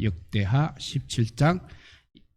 역대하 17장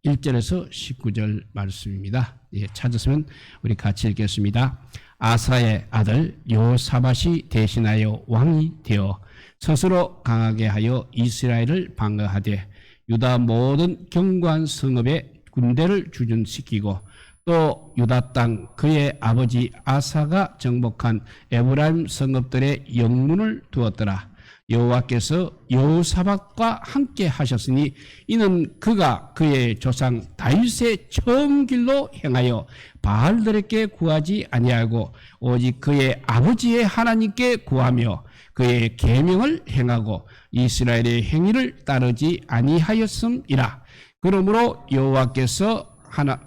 1절에서 19절 말씀입니다. 예, 찾으시면 우리 같이 읽겠습니다. 아사의 아들 여호사밧이 대신하여 왕이 되어 스스로 강하게 하여 이스라엘을 방어하되 유다 모든 견고한 성읍에 군대를 주둔시키고 또 유다 땅 그의 아버지 아사가 정복한 에브라임 성읍들의 영문을 두었더라. 여호와께서 여호사밧과 함께 하셨으니 이는 그가 그의 조상 다윗의 처음 길로 행하여 바알들에게 구하지 아니하고 오직 그의 아버지의 하나님께 구하며 그의 계명을 행하고 이스라엘의 행위를 따르지 아니하였음이라. 그러므로 여호와께서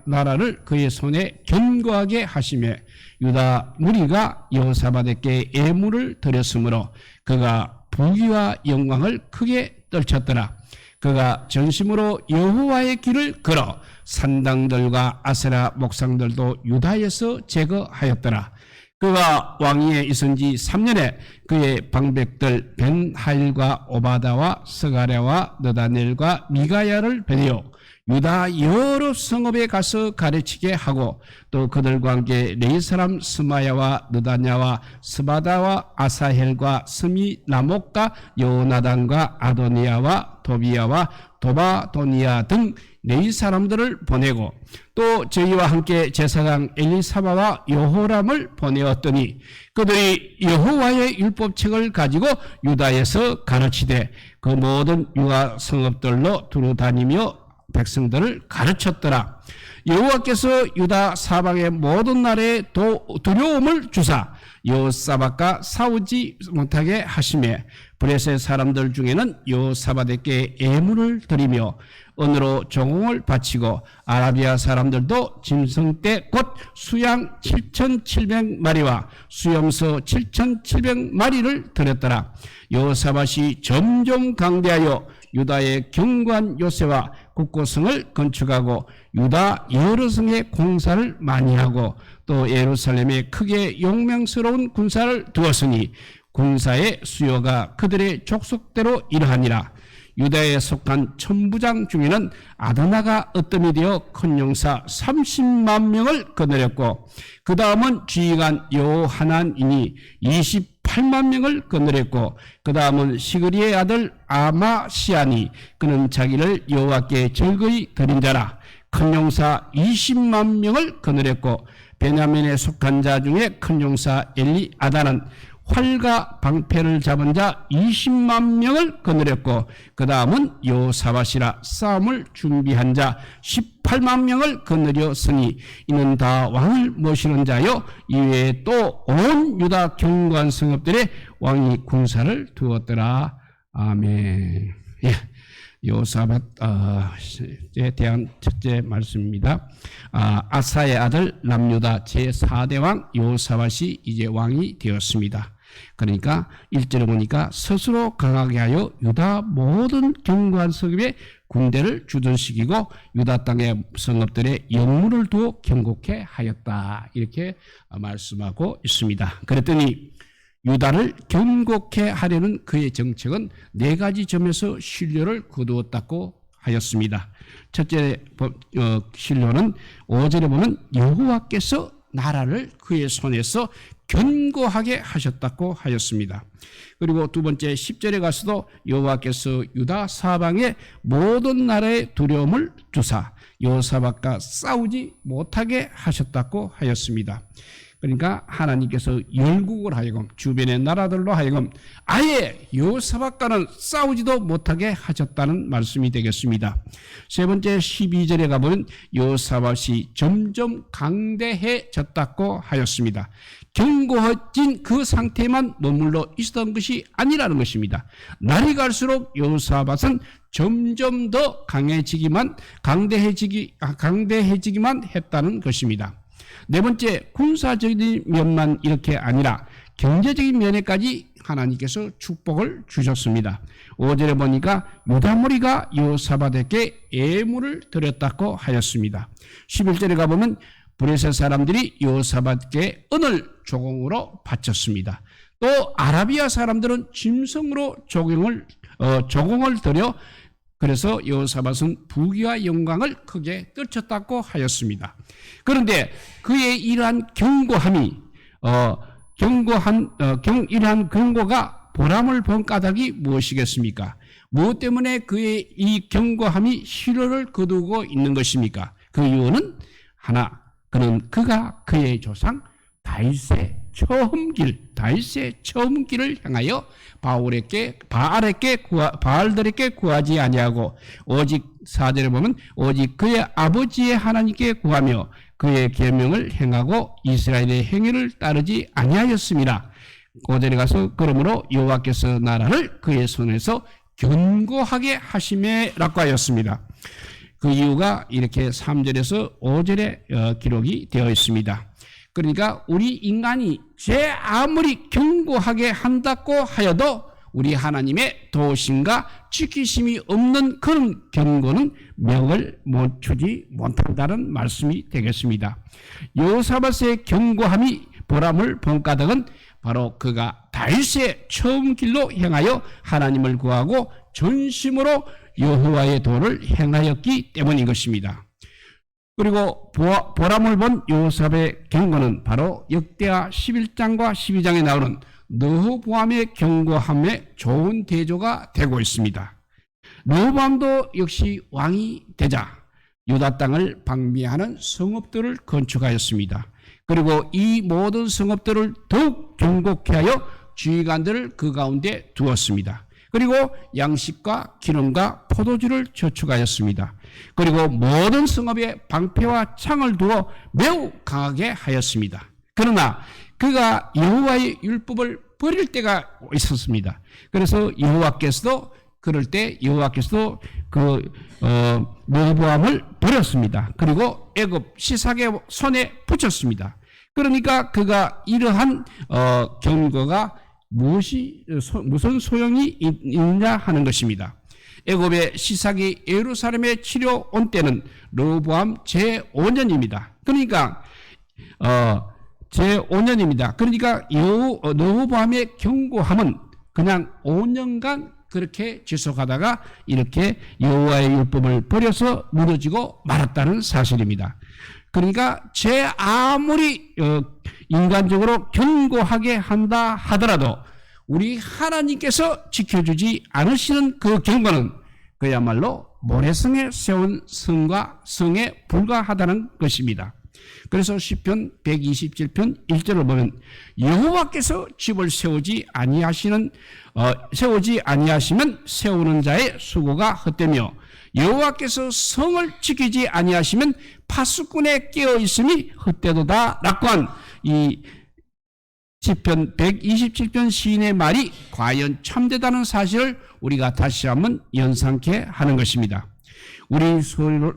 나라를 그의 손에 견고하게 하시며 유다 무리가 여호사밧에게 예물을 드렸으므로 그가 부귀와 영광을 크게 떨쳤더라. 그가 전심으로 여호와의 길을 걸어 산당들과 아세라 목상들도 유다에서 제거하였더라. 그가 왕위에 있은 지 3년에 그의 방백들 벤하일과 오바다와 스가랴와 느다넬과 미가야를 베내어 유다 여러 성읍에 가서 가르치게 하고 또 그들과 함께 레위 사람 스마야와 느다냐와 스바다와 아사헬과 스미라목과 여호나단과 아도니아와 도비야와 도바도니아 등 레위 사람들을 보내고 또 저희와 함께 제사장 엘리사바와 여호람을 보내었더니 그들이 여호와의 율법책을 가지고 유다에서 가르치되 그 모든 유다 성읍들로 두루 다니며 백성들을 가르쳤더라. 여호와께서 유다 사방의 모든 나라에 두려움을 주사 여호사밧과 싸우지 못하게 하시며 브레셋 사람들 중에는 여호사밧에게 예물을 드리며 은으로 종을 바치고 아라비아 사람들도 짐승떼 곧 수양 7,700마리와 수염소 7,700마리를 드렸더라. 여호사밧이 점점 강대하여 유다의 견고한 요새와 국고성을 건축하고 유다 여러 성에 공사를 많이 하고 또 예루살렘에 크게 용맹스러운 군사를 두었으니 군사의 수요가 그들의 족속대로 이러하니라. 유다에 속한 천부장 중에는 아도나가 으뜸이 되어 큰 용사 30만 명을 거느렸고 그 다음은 지휘관 여호하난이니 28만 명을 거느렸고 그 다음은 시그리의 아들 아마시아니 그는 자기를 여호와께 즐거이 드린 자라. 큰 용사 20만 명을 거느렸고 베냐민에 속한 자 중에 큰 용사 엘리아다는 활과 방패를 잡은 자 20만 명을 거느렸고 그 다음은 여호사밧이라 싸움을 준비한 자 18만 명을 거느렸으니 이는 다 왕을 모시는 자요 이외에 또 온 유다 견고한 성읍들에 왕이 군사를 두었더라. 아멘. 예. 여호사밧에 대한 첫째 말씀입니다. 아사의 아들 남유다 제4대 왕 여호사밧이 이제 왕이 되었습니다. 그러니까 1절에 보니까 스스로 강하게 하여 유다 모든 견고한 성읍에 군대를 주둔시키고 유다 땅의 성읍들의 영문을 두어 경고케 하였다. 이렇게 말씀하고 있습니다. 그랬더니 유다를 경고케 하려는 그의 정책은 네 가지 점에서 신뢰를 거두었다고 하였습니다. 첫째 신뢰는 5절에 보면 여호와께서 나라를 그의 손에서 견고하게 하셨다고 하였습니다. 그리고 두 번째 10절에 가서도 여호와께서 유다 사방의 모든 나라의 두려움을 주사 여호사밧과 싸우지 못하게 하셨다고 하였습니다. 그러니까 하나님께서 열국을 하여금 주변의 나라들로 하여금 아예 여호사밧과는 싸우지도 못하게 하셨다는 말씀이 되겠습니다. 세 번째 12절에 가보면 여호사밧이 점점 강대해졌다고 하였습니다. 견고해진 그 상태만 머물러 있었던 것이 아니라는 것입니다. 날이 갈수록 여호사밧은 점점 더 강대해지기만 했다는 것입니다. 네 번째 군사적인 면만 이렇게 아니라 경제적인 면에까지 하나님께서 축복을 주셨습니다. 5절에 보니까 유다 무리가 여호사밧에게 예물을 드렸다고 하였습니다. 11절에 가보면 브레셋 사람들이 여호사밧에게 은을 조공으로 바쳤습니다. 또 아라비아 사람들은 짐승으로 조공을 드려 그래서 여호사밧은 부귀와 영광을 크게 떨쳤다고 하였습니다. 그런데 그의 이러한 견고함이 이러한 견고가 보람을 본 까닭이 무엇이겠습니까? 무엇 때문에 그의 이 견고함이 희로를 거두고 있는 것입니까? 그 이유는 하나, 그가 그의 조상 다윗의 처음 길을 향하여 바알들에게 구하지 아니하고 오직 4절에 보면 오직 그의 아버지의 하나님께 구하며 그의 계명을 행하고 이스라엘의 행위를 따르지 아니하였습니다. 5절에 가서 그러므로 여호와께서 나라를 그의 손에서 견고하게 하심에라고 하였습니다. 그 이유가 이렇게 3절에서 5절에 기록이 되어 있습니다. 그러니까 우리 인간이 아무리 견고하게 한다고 하여도 우리 하나님의 도우심과 지키심이 없는 그런 견고는 명을 못 주지 못한다는 말씀이 되겠습니다. 여호사밧의 견고함이 보람을 본 까닭은 바로 그가 다윗의 처음 길로 행하여 하나님을 구하고 전심으로 여호와의 도를 행하였기 때문인 것입니다. 그리고 보람을 본 여호사밧의 견고는 바로 역대하 11장과 12장에 나오는 르호보암의 견고함의 좋은 대조가 되고 있습니다. 르호보암도 역시 왕이 되자 유다 땅을 방비하는 성읍들을 건축하였습니다. 그리고 이 모든 성읍들을 더욱 견고케 하여 주의관들을 그 가운데 두었습니다. 그리고 양식과 기름과 포도주를 저축하였습니다. 그리고 모든 성읍에 방패와 창을 두어 매우 강하게 하였습니다. 그러나 그가 여호와의 율법을 버릴 때가 있었습니다. 그래서 여호와께서도 그럴 때 여호와께서도 르호보암을 버렸습니다. 그리고 애굽 시삭의 손에 붙였습니다. 그러니까 그가 이러한 견고가 무슨 소용이 있느냐 하는 것입니다. 애굽의 시삭이 예루살렘에 치려 온 때는 르호보암 제5년입니다. 그러니까 제5년입니다. 그러니까 르호보암의 견고함은 그냥 5년간 그렇게 지속하다가 이렇게 여호와의 율법을 버려서 무너지고 말았다는 사실입니다. 그러니까 아무리 인간적으로 견고하게 한다 하더라도 우리 하나님께서 지켜주지 않으시는 그 견고는 그야말로 모래성에 세운 성에 불과하다는 것입니다. 그래서 시편 127편 1절을 보면 여호와께서 집을 세우지 아니하시면 세우는 자의 수고가 헛되며 여호와께서 성을 지키지 아니하시면 파수꾼의 깨어 있음이 헛되도다 라고 한 이 시편 127편 시인의 말이 과연 참되다는 사실을 우리가 다시 한번 연상케 하는 것입니다. 우리 스스로를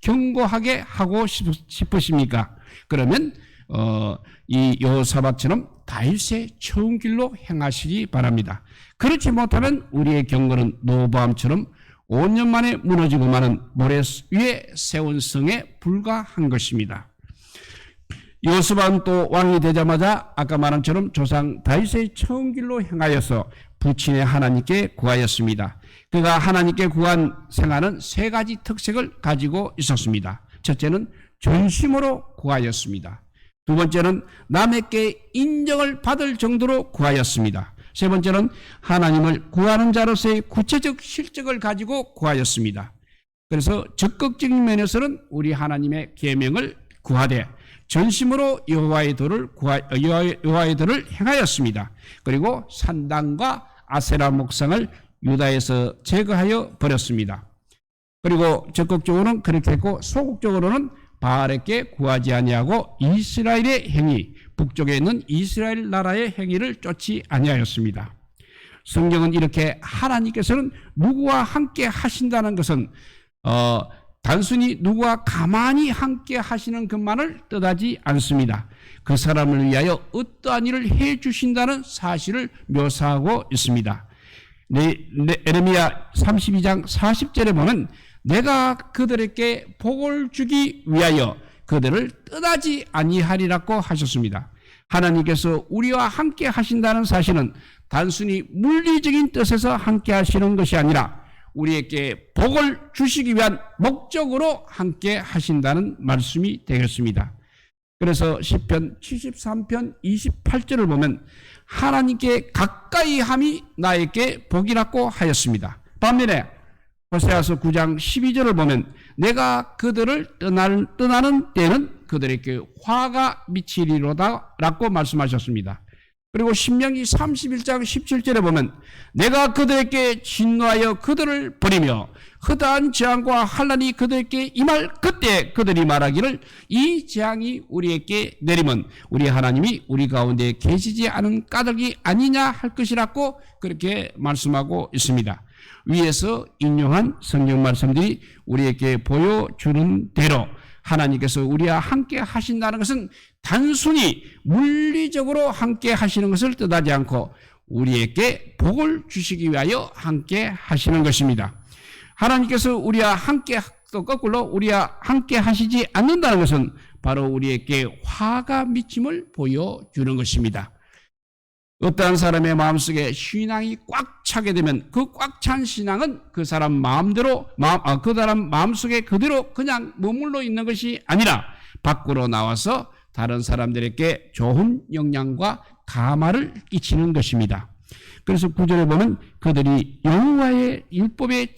견고하게 하고 싶으십니까? 그러면 이 여호사밧처럼 다윗의 처음 길로 행하시기 바랍니다. 그렇지 못하면 우리의 견고는 르호보암처럼 5년 만에 무너지고 마는 모래 위에 세운 성에 불과한 것입니다. 여호사밧은 또 왕이 되자마자 아까 말한 것처럼 조상 다윗의 처음 길로 행하여서 부친의 하나님께 구하였습니다. 그가 하나님께 구한 생활은 3가지 특색을 가지고 있었습니다. 첫째는 전심으로 구하였습니다. 두 번째는 남에게 인정을 받을 정도로 구하였습니다. 세 번째는 하나님을 구하는 자로서의 구체적 실적을 가지고 구하였습니다. 그래서 적극적인 면에서는 우리 하나님의 계명을 구하되 전심으로 여호와의 도를 행하였습니다. 그리고 산당과 아세라 목상을 유다에서 제거하여 버렸습니다. 그리고 적극적으로는 그렇게 했고 소극적으로는 바알에게 구하지 아니하고 이스라엘의 행위, 북쪽에 있는 이스라엘 나라의 행위를 쫓지 아니하였습니다. 성경은 이렇게 하나님께서는 누구와 함께 하신다는 것은 단순히 누구와 가만히 함께 하시는 것만을 뜻하지 않습니다. 그 사람을 위하여 어떠한 일을 해 주신다는 사실을 묘사하고 있습니다. 에레미야 32장 40절에 보면 내가 그들에게 복을 주기 위하여 그들을 떠나지 아니하리라고 하셨습니다. 하나님께서 우리와 함께 하신다는 사실은 단순히 물리적인 뜻에서 함께 하시는 것이 아니라 우리에게 복을 주시기 위한 목적으로 함께 하신다는 말씀이 되겠습니다. 그래서 시편 73편 28절을 보면 하나님께 가까이 함이 나에게 복이라고 하였습니다. 반면에 호세아서 9장 12절을 보면 내가 그들을 떠나는 때는 그들에게 화가 미치리로다 라고 말씀하셨습니다. 그리고 신명기 31장 17절에 보면 내가 그들에게 진노하여 그들을 버리며 허다한 재앙과 환난이 그들에게 임할 그때 그들이 말하기를 이 재앙이 우리에게 내리면 우리 하나님이 우리 가운데 계시지 않은 까닭이 아니냐 할 것이라고 그렇게 말씀하고 있습니다. 위에서 인용한 성경 말씀들이 우리에게 보여주는 대로 하나님께서 우리와 함께 하신다는 것은 단순히 물리적으로 함께 하시는 것을 뜻하지 않고 우리에게 복을 주시기 위하여 함께 하시는 것입니다. 하나님께서 우리와 함께, 또 거꾸로 우리와 함께 하시지 않는다는 것은 바로 우리에게 화가 미침을 보여주는 것입니다. 어떠한 사람의 마음속에 신앙이 꽉 차게 되면 그 꽉 찬 신앙은 그 사람 마음대로 그 사람 마음속에 그대로 그냥 머물러 있는 것이 아니라 밖으로 나와서 다른 사람들에게 좋은 영향과 감화를 끼치는 것입니다. 그래서 9절에 보면 그들이 여호와의 율법의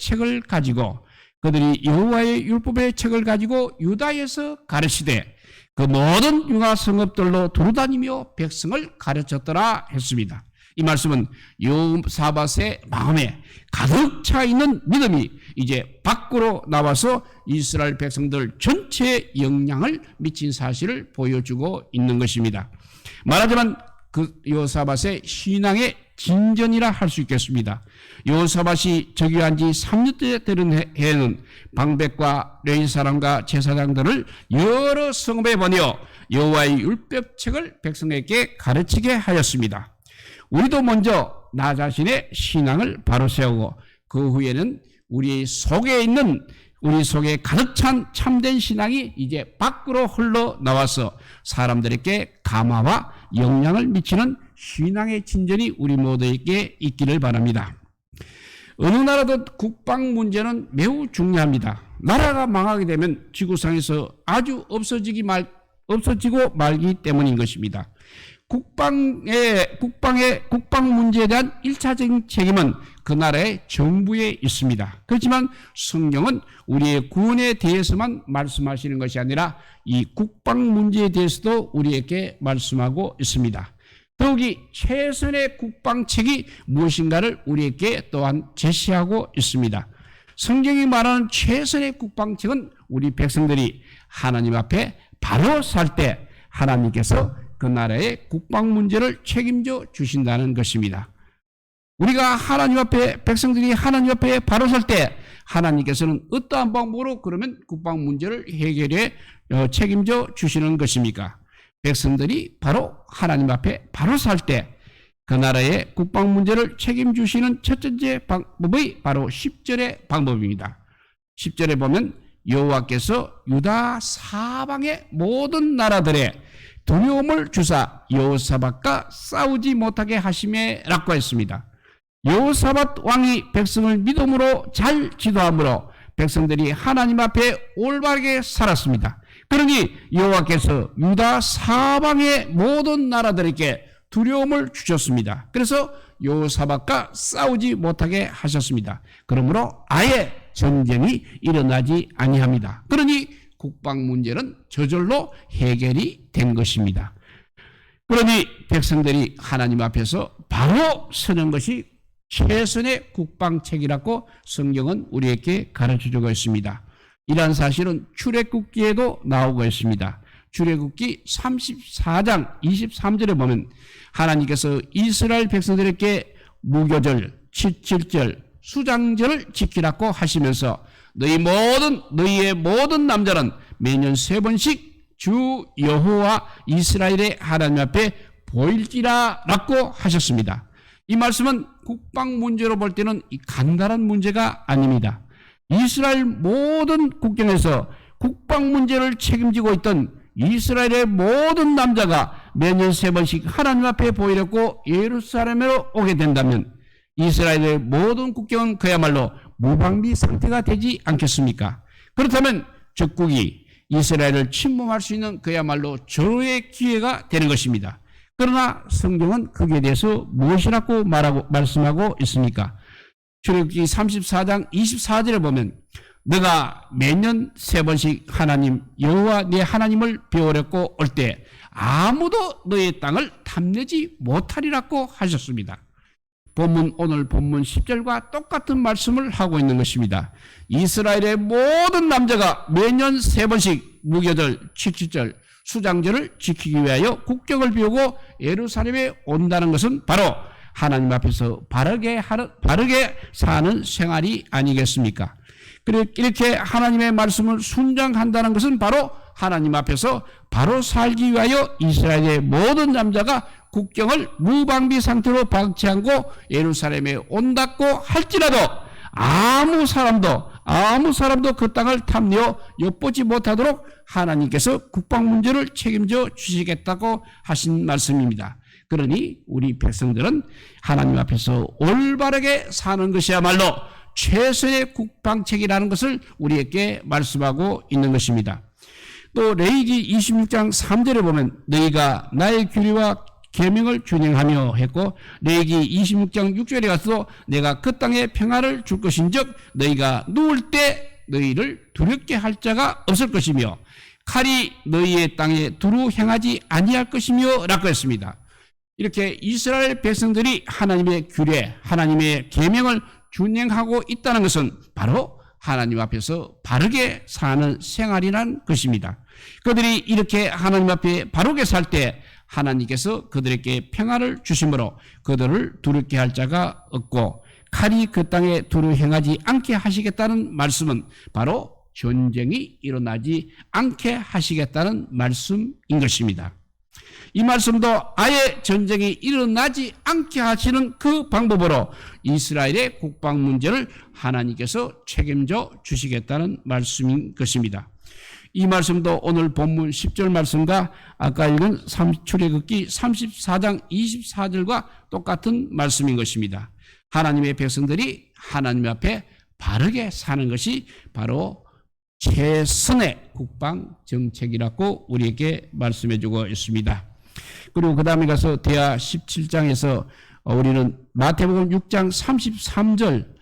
책을 가지고 유다에서 가르치되 그 모든 융화 성읍들로 돌아다니며 백성을 가르쳤더라 했습니다. 이 말씀은 여호사밧의 마음에 가득 차 있는 믿음이 이제 밖으로 나와서 이스라엘 백성들 전체에 영향을 미친 사실을 보여주고 있는 것입니다. 말하자면 그 여호사밧의 신앙의 진전이라 할 수 있겠습니다. 여호사밧이 즉위한 지 3년째 되는 해에는 방백과 레위 사람과 제사장들을 여러 성읍에 보내어 여호와의 율법책을 백성에게 가르치게 하였습니다. 우리도 먼저 나 자신의 신앙을 바로 세우고 그 후에는 우리 속에 가득 찬 참된 신앙이 이제 밖으로 흘러나와서 사람들에게 감화와 영향을 미치는 신앙의 진전이 우리 모두에게 있기를 바랍니다. 어느 나라도 국방 문제는 매우 중요합니다. 나라가 망하게 되면 지구상에서 아주 없어지고 말기 때문인 것입니다. 국방 문제에 대한 1차적인 책임은 그 나라의 정부에 있습니다. 그렇지만 성경은 우리의 구원에 대해서만 말씀하시는 것이 아니라 이 국방 문제에 대해서도 우리에게 말씀하고 있습니다. 더욱이 최선의 국방책이 무엇인가를 우리에게 또한 제시하고 있습니다. 성경이 말하는 최선의 국방책은 우리 백성들이 하나님 앞에 바로 설 때 하나님께서 그 나라의 국방 문제를 책임져 주신다는 것입니다. 우리가 백성들이 하나님 앞에 바로 설 때 하나님께서는 어떠한 방법으로 그러면 국방 문제를 해결해 책임져 주시는 것입니까? 백성들이 바로 하나님 앞에 바로 설 때 그 나라의 국방 문제를 책임주시는 첫 번째 방법이 바로 10절의 방법입니다. 10절에 보면 여호와께서 유다 사방의 모든 나라들의 두려움을 주사 여호사밧과 싸우지 못하게 하심에라고 했습니다. 여호사밧 왕이 백성을 믿음으로 잘 지도함으로 백성들이 하나님 앞에 올바르게 살았습니다. 그러니 여호와께서 유다 사방의 모든 나라들에게 두려움을 주셨습니다. 그래서 여호사밧과 싸우지 못하게 하셨습니다. 그러므로 아예 전쟁이 일어나지 아니합니다. 그러니 국방 문제는 저절로 해결이 된 것입니다. 그러니 백성들이 하나님 앞에서 바로 서는 것이 최선의 국방책이라고 성경은 우리에게 가르쳐주고 있습니다. 이러한 사실은 출애굽기에도 나오고 있습니다. 출애굽기 34장 23절에 보면 하나님께서 이스라엘 백성들에게 무교절, 칠칠절, 수장절을 지키라고 하시면서 너희의 모든 남자는 매년 3번씩 주 여호와 이스라엘의 하나님 앞에 보일지라 라고 하셨습니다. 이 말씀은 국방 문제로 볼 때는 간단한 문제가 아닙니다. 이스라엘 모든 국경에서 국방 문제를 책임지고 있던 이스라엘의 모든 남자가 매년 3번씩 하나님 앞에 보이려고 예루살렘으로 오게 된다면 이스라엘의 모든 국경은 그야말로 무방비 상태가 되지 않겠습니까? 그렇다면 적국이 이스라엘을 침범할 수 있는 그야말로 절호의 기회가 되는 것입니다. 그러나 성경은 거기에 대해서 무엇이라고 말씀하고 있습니까? 출애굽기 34장 24절에 보면 너가 매년 3번씩 하나님 여호와 네 하나님을 배우려고 올 때 아무도 너의 땅을 탐내지 못하리라고 하셨습니다. 오늘 본문 10절과 똑같은 말씀을 하고 있는 것입니다. 이스라엘의 모든 남자가 매년 3번씩 무교절, 칠칠절, 수장절을 지키기 위하여 국경을 비우고 예루살렘에 온다는 것은 바로 하나님 앞에서 바르게 사는 생활이 아니겠습니까? 이렇게 하나님의 말씀을 순종한다는 것은 바로 하나님 앞에서 바로 살기 위하여 이스라엘의 모든 남자가 국경을 무방비 상태로 방치하고 예루살렘에 온다고 할지라도 아무 사람도 그 땅을 탐내어 엿보지 못하도록 하나님께서 국방 문제를 책임져 주시겠다고 하신 말씀입니다. 그러니 우리 백성들은 하나님 앞에서 올바르게 사는 것이야말로 최선의 국방책이라는 것을 우리에게 말씀하고 있는 것입니다. 또 레위기 26장 3절에 보면 너희가 나의 규례와 계명을 준행하며 했고 레위기 26장 6절에 가서 내가 그 땅에 평화를 줄 것인즉 너희가 누울 때 너희를 두렵게 할 자가 없을 것이며 칼이 너희의 땅에 두루 행하지 아니할 것이며 라고 했습니다. 이렇게 이스라엘 백성들이 하나님의 규례, 하나님의 계명을 준행하고 있다는 것은 바로 하나님 앞에서 바르게 사는 생활이라는 것입니다. 그들이 이렇게 하나님 앞에 바르게 살 때 하나님께서 그들에게 평화를 주심으로 그들을 두렵게 할 자가 없고 칼이 그 땅에 두루 행하지 않게 하시겠다는 말씀은 바로 전쟁이 일어나지 않게 하시겠다는 말씀인 것입니다. 이 말씀도 아예 전쟁이 일어나지 않게 하시는 그 방법으로 이스라엘의 국방 문제를 하나님께서 책임져 주시겠다는 말씀인 것입니다. 이 말씀도 오늘 본문 10절 말씀과 아까 읽은 출애굽기 34장 24절과 똑같은 말씀인 것입니다. 하나님의 백성들이 하나님 앞에 바르게 사는 것이 바로 최선의 국방 정책이라고 우리에게 말씀해 주고 있습니다. 그리고 그 다음에 가서 대하 17장에서 우리는 마태복음 6장 33절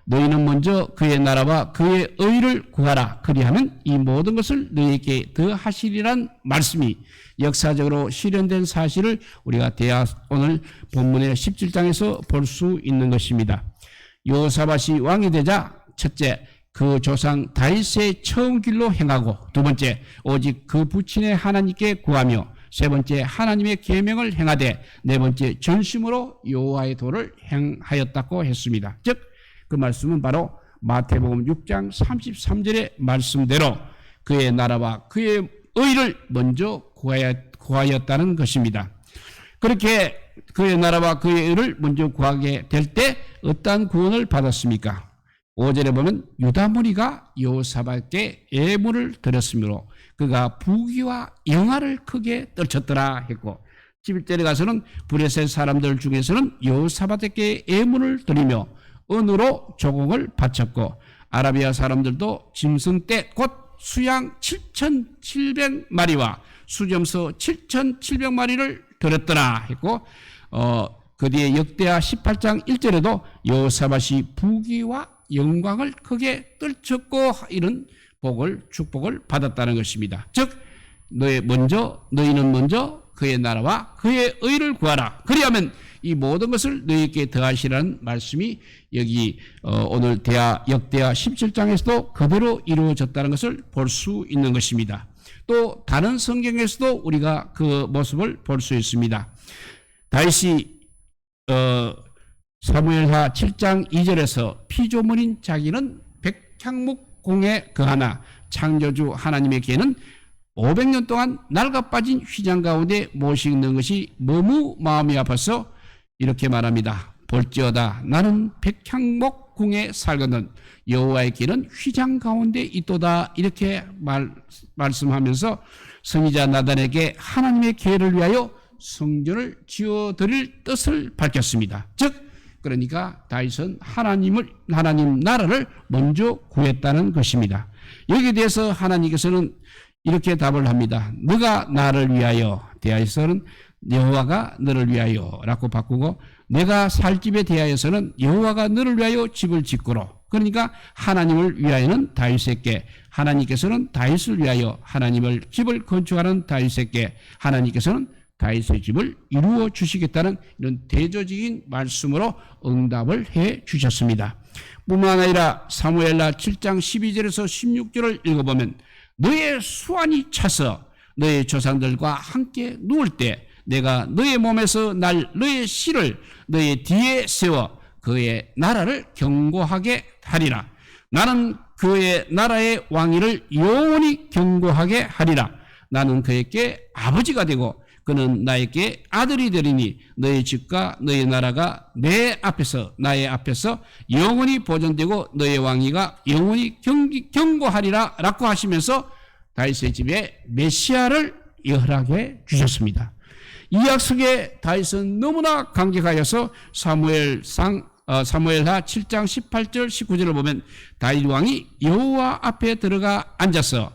너희는 먼저 그의 나라와 그의 의를 구하라 그리하면 이 모든 것을 너희에게 더하시리란 말씀이 역사적으로 실현된 사실을 우리가 오늘 본문의 17장에서 볼 수 있는 것입니다. 여호사밧이 왕이 되자 첫째 그 조상 다윗의 처음 길로 행하고 두 번째 오직 그 부친의 하나님께 구하며 세 번째 하나님의 계명을 행하되 네 번째 전심으로 여호와의 도를 행하였다고 했습니다. 즉 그 말씀은 바로 마태복음 6장 33절의 말씀대로 그의 나라와 그의 의를 먼저 구하였다는 것입니다. 그렇게 그의 나라와 그의 의를 먼저 구하게 될 때 어떠한 구원을 받았습니까? 5절에 보면 유다 무리가 여호사밧께 예물을 드렸으므로 그가 부귀와 영화를 크게 떨쳤더라 했고 11절에 가서는 브레셋 사람들 중에서는 여호사밧에게 예물을 드리며 은으로 조공을 바쳤고 아라비아 사람들도 짐승 떼 곧 수양 7,700마리와 수점서 7,700마리를 드렸더라 했고 그 뒤에 역대하 18장 1절에도 여호사밧이 부귀와 영광을 크게 떨쳤고 이런 축복을 받았다는 것입니다. 즉 너희는 먼저 그의 나라와 그의 의를 구하라. 그리하면 이 모든 것을 너희에게 더하시라는 말씀이 여기 오늘 역대하 17장에서도 그대로 이루어졌다는 것을 볼 수 있는 것입니다. 또 다른 성경에서도 우리가 그 모습을 볼 수 있습니다. 다윗이 사무엘하 7장 2절에서 피조물인 자기는 백향목공에 거하나 창조주 하나님에게는 500년 동안 낡아빠진 휘장 가운데 모시는 것이 너무 마음이 아파서 이렇게 말합니다. 볼지어다 나는 백향목 궁에 살거든 여호와의 길은 휘장 가운데 있도다. 이렇게 말씀하면서 선지자 나단에게 하나님의 계를 위하여 성전을 지어드릴 뜻을 밝혔습니다. 즉 그러니까 다윗은 하나님 나라를 먼저 구했다는 것입니다. 여기에 대해서 하나님께서는 이렇게 답을 합니다. 너가 나를 위하여, 대하여서는 여호와가 너를 위하여 라고 바꾸고, 내가 살 집에 대하여서는 여호와가 너를 위하여 집을 짓고로. 그러니까 하나님을 위하여는 다윗에게, 하나님께서는 다윗을 위하여 하나님을 집을 건축하는 다윗에게 하나님께서는 다윗의 집을 이루어 주시겠다는 이런 대조적인 말씀으로 응답을 해 주셨습니다. 뿐만 아니라 사무엘하 7장 12절에서 16절을 읽어보면 너의 수완이 차서 너의 조상들과 함께 누울 때 내가 너의 몸에서 날 너의 씨를 너의 뒤에 세워 그의 나라를 견고하게 하리라. 나는 그의 나라의 왕위를 영원히 견고하게 하리라. 나는 그에게 아버지가 되고 그는 나에게 아들이 되리니 너의 집과 너의 나라가 나의 앞에서 영원히 보존되고 너의 왕위가 영원히 견고하리라 라고 하시면서 다윗의 집에 메시아를 허락해 주셨습니다. 이 약속에 다윗은 너무나 감격하여서 사무엘하 7장 18절 19절을 보면 다윗 왕이 여호와 앞에 들어가 앉아서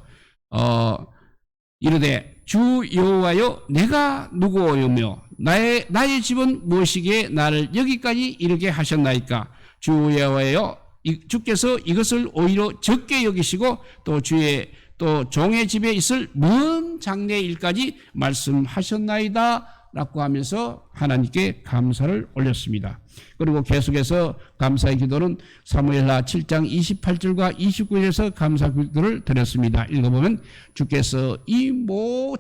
이르되 주 여호와여 내가 누구오며 나의 집은 무엇이기에 나를 여기까지 이르게 하셨나이까. 주 여호와여 주께서 이것을 오히려 적게 여기시고 또 종의 집에 있을 먼 장래 일까지 말씀하셨나이다 라고 하면서 하나님께 감사를 올렸습니다. 그리고 계속해서 감사의 기도는 사무엘하 7장 28절과 29절에서 감사 기도를 드렸습니다. 읽어보면 주께서 이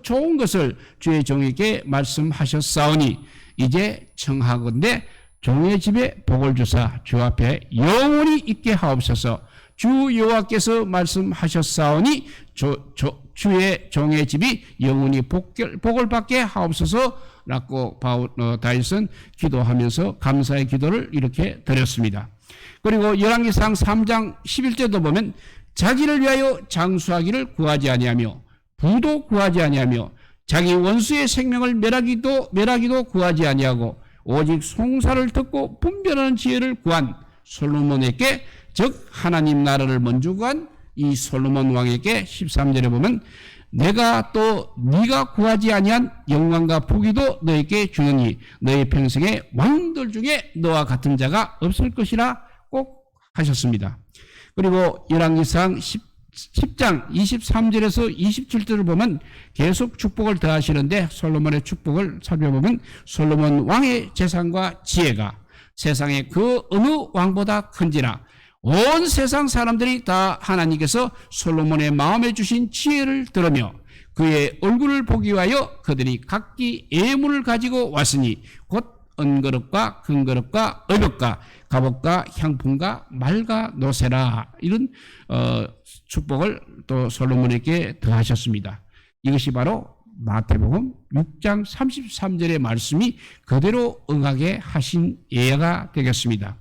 좋은 것을 주의 종에게 말씀하셨사오니 이제 청하건대 종의 집에 복을 주사 주 앞에 영원히 있게 하옵소서. 주 여호와께서 말씀하셨사오니 주의 종의 집이 영원히 복을 받게 하옵소서 라고 다윗은 기도하면서 감사의 기도를 이렇게 드렸습니다. 그리고 열왕기상 3장 11절도 보면 자기를 위하여 장수하기를 구하지 아니하며 부도 구하지 아니하며 자기 원수의 생명을 멸하기도 구하지 아니하고 오직 송사를 듣고 분별하는 지혜를 구한 솔로몬에게, 즉 하나님 나라를 먼저 구한 이 솔로몬 왕에게 13절에 보면 내가 또 네가 구하지 아니한 영광과 부귀도 너에게 주느니 너의 평생에 왕들 중에 너와 같은 자가 없을 것이라 꼭 하셨습니다. 그리고 열왕기상 10장 23절에서 27절을 보면 계속 축복을 더하시는데 솔로몬의 축복을 살펴보면 솔로몬 왕의 재산과 지혜가 세상의 그 어느 왕보다 큰지라 온 세상 사람들이 다 하나님께서 솔로몬의 마음에 주신 지혜를 들으며 그의 얼굴을 보기 위하여 그들이 각기 예물을 가지고 왔으니 곧 은그릇과 금그릇과 의복과 갑옷과 향품과 말과 노새라. 이런 축복을 또 솔로몬에게 더하셨습니다. 이것이 바로 마태복음 6장 33절의 말씀이 그대로 응하게 하신 예가 되겠습니다.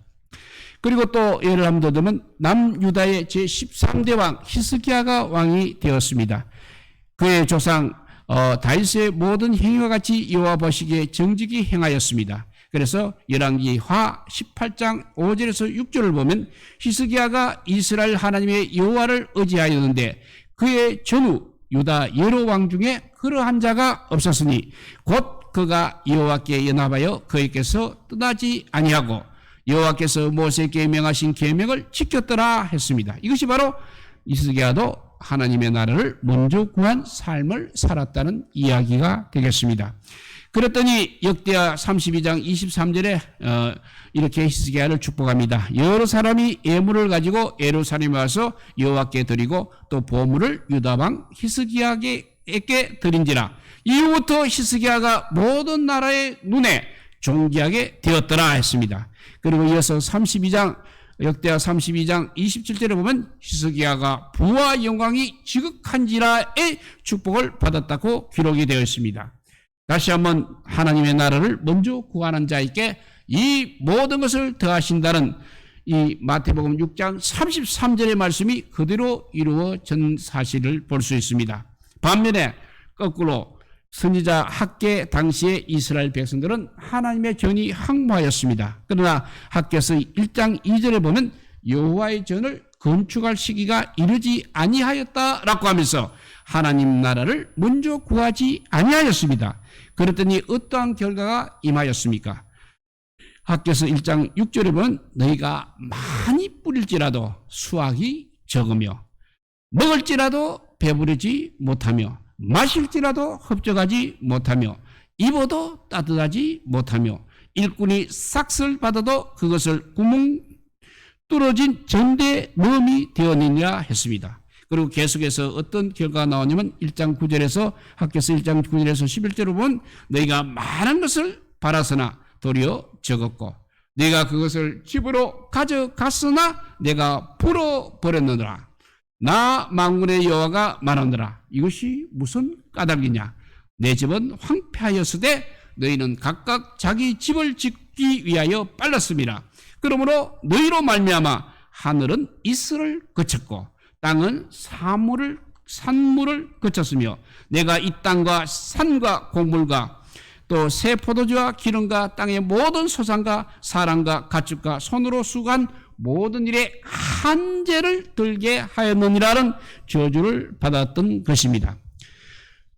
그리고 또 예를 한번 더 들면 남유다의 제13대 왕 히스기야가 왕이 되었습니다. 그의 조상 다윗의 모든 행위와 같이 여호와 보시기에 정직히 행하였습니다. 그래서 열왕기하 18장 5절에서 6절을 보면 히스기야가 이스라엘 하나님의 여호와를 의지하였는데 그의 전후 유다 여러 왕 중에 그러한 자가 없었으니 곧 그가 여호와께 연합하여 그에게서 떠나지 아니하고 여호와께서 모세에게 명하신 계명을 지켰더라 했습니다. 이것이 바로 히스기야도 하나님의 나라를 먼저 구한 삶을 살았다는 이야기가 되겠습니다. 그랬더니 역대하 32장 23절에 이렇게 히스기야를 축복합니다. 여러 사람이 예물을 가지고 예루살렘에 와서 여호와께 드리고 또 보물을 유다왕 히스기야에게 드린지라. 이후부터 히스기야가 모든 나라의 눈에 존귀하게 되었더라 했습니다. 그리고 이어서 역대하 32장 27절에 보면 히스기야가 부와 영광이 지극한지라의 축복을 받았다고 기록이 되어 있습니다. 다시 한번 하나님의 나라를 먼저 구하는 자에게 이 모든 것을 더하신다는 이 마태복음 6장 33절의 말씀이 그대로 이루어진 사실을 볼 수 있습니다. 반면에 거꾸로 선지자 학개 당시의 이스라엘 백성들은 하나님의 전이 항모하였습니다. 그러나 학개서 1장 2절에 보면 여호와의 전을 건축할 시기가 이르지 아니하였다라고 하면서 하나님 나라를 먼저 구하지 아니하였습니다. 그랬더니 어떠한 결과가 임하였습니까? 학개서 1장 6절에 보면 너희가 많이 뿌릴지라도 수확이 적으며 먹을지라도 배부르지 못하며 마실지라도 흡족하지 못하며 입어도 따뜻하지 못하며 일꾼이 삭슬 받아도 그것을 구멍 뚫어진 전대 넣음이 되었느니라 했습니다. 그리고 계속해서 어떤 결과가 나오냐면 1장 9절에서 학개서 1장 9절에서 11절로 보면 너희가 많은 것을 바라서나 도리어 적었고 내가 그것을 집으로 가져갔으나 내가 풀어버렸느니라. 나 만군의 여호와가 말하느라. 이것이 무슨 까닭이냐. 내 집은 황폐하였으되 너희는 각각 자기 집을 짓기 위하여 빨랐습니다. 그러므로 너희로 말미암아 하늘은 이슬을 그쳤고 땅은 산물을 그쳤으며 내가 이 땅과 산과 곡물과 또 새 포도주와 기름과 땅의 모든 소산과 사람과 가축과 손으로 수고한 모든 일에 한재를 들게 하였느니라는 저주를 받았던 것입니다.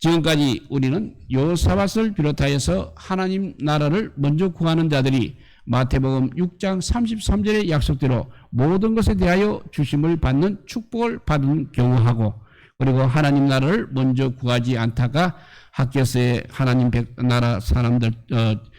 지금까지 우리는 여호사밧을 비롯하여서 하나님 나라를 먼저 구하는 자들이 마태복음 6장 33절의 약속대로 모든 것에 대하여 주심을 받는 축복을 받은 경우하고 그리고 하나님 나라를 먼저 구하지 않다가 학개서의 하나님 나라 사람들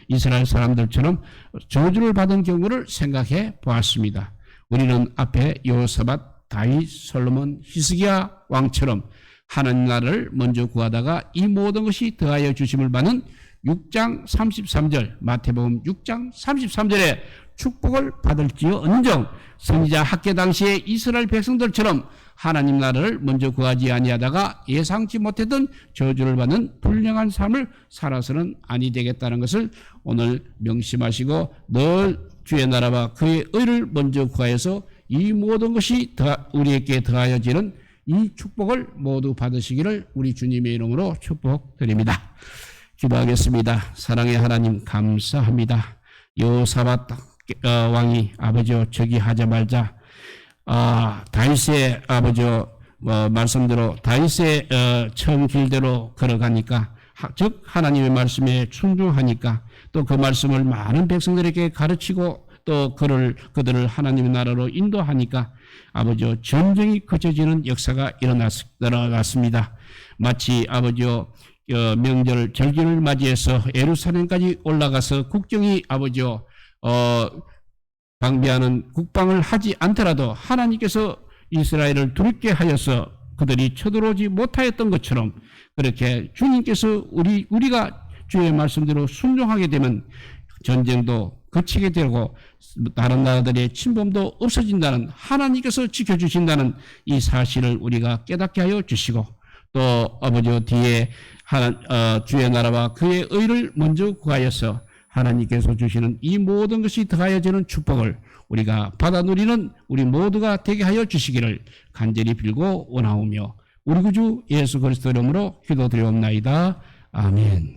이스라엘 사람들처럼 저주를 받은 경우를 생각해 보았습니다. 우리는 앞에 여호사밧, 다윗, 솔로몬, 히스기야 왕처럼 하나님 나라를 먼저 구하다가 이 모든 것이 더하여 주심을 받는 6장 33절 마태복음 6장 33절에 축복을 받을지언정 선지자 학개 당시의 이스라엘 백성들처럼 하나님 나라를 먼저 구하지 아니하다가 예상치 못했던 저주를 받는 불량한 삶을 살아서는 아니 되겠다는 것을 오늘 명심하시고 늘 주의 나라와 그의 의를 먼저 구하여서 이 모든 것이 우리에게 더하여지는 이 축복을 모두 받으시기를 우리 주님의 이름으로 축복드립니다. 기도하겠습니다. 사랑의 하나님 감사합니다. 여호사밧 왕이 아버지여 저기 하자 말자 다윗의 아버지여 말씀대로 다윗의 처음 길대로 걸어가니까 즉 하나님의 말씀에 충중하니까 또 그 말씀을 많은 백성들에게 가르치고 또 그들을 하나님의 나라로 인도하니까 아버지여 전쟁이 그쳐지는 역사가 일어났습니다. 마치 아버지여 명절 절기를 맞이해서 예루살렘까지 올라가서 국정이 아버지여 방비하는 국방을 하지 않더라도 하나님께서 이스라엘을 두렵게 하여서 그들이 쳐들어오지 못하였던 것처럼 그렇게 주님께서 우리가 주의 말씀대로 순종하게 되면 전쟁도 그치게 되고 다른 나라들의 침범도 없어진다는 하나님께서 지켜주신다는 이 사실을 우리가 깨닫게 하여 주시고 또 아버지 뒤에 주의 나라와 그의 의를 먼저 구하여서 하나님께서 주시는 이 모든 것이 더하여지는 축복을 우리가 받아 누리는 우리 모두가 되게 하여 주시기를 간절히 빌고 원하오며 우리 구주 예수 그리스도 이름으로 기도드리옵나이다. 아멘.